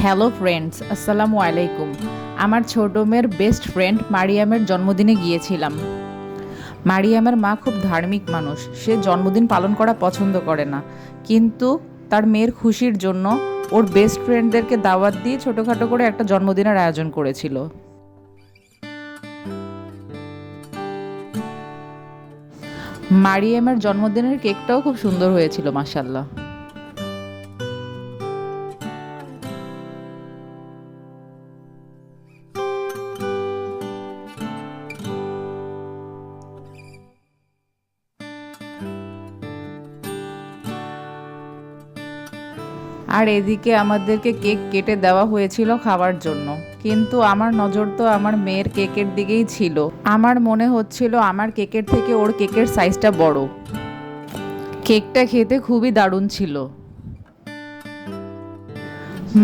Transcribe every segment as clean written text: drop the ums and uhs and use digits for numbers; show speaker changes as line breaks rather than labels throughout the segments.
Hello friends, আসসালামু আলাইকুম। আমার ছোট মেয়ের বেস্ট ফ্রেন্ড মারিয়ামের জন্মদিনে গিয়েছিলাম। মারিয়ামের মা খুব ধার্মিক মানুষ, সে জন্মদিন পালন করা পছন্দ করে না, কিন্তু তার মেয়ের খুশির জন্য ওর বেস্ট ফ্রেন্ডদেরকে দাওয়াত দিয়ে ছোটোখাটো করে একটা জন্মদিনের আয়োজন করেছিল। মারিয়ামের জন্মদিনের কেকটাও খুব সুন্দর হয়েছিল, মাশাল্লাহ। আর এদিকে আমাদেরকে কেক কেটে দেওয়া হয়েছিল খাওয়ার জন্য, কিন্তু আমার নজর তো আমার মেয়ের কেকের দিকেই ছিল। আমার মনে হচ্ছিল আমার কেকের থেকে ওর কেকের সাইজটা বড়। কেকটা খেতে খুবই দারুণ ছিল।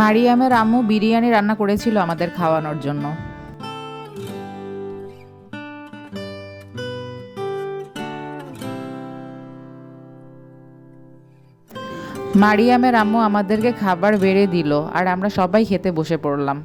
মারিয়ামের আম্মু বিরিয়ানি রান্না করেছিল আমাদের খাওয়ানোর জন্য। মারিয়ামের আম্মু আমাদেরকে খাবার বেড়ে দিল আর আমরা সবাই খেতে বসে পড়লাম।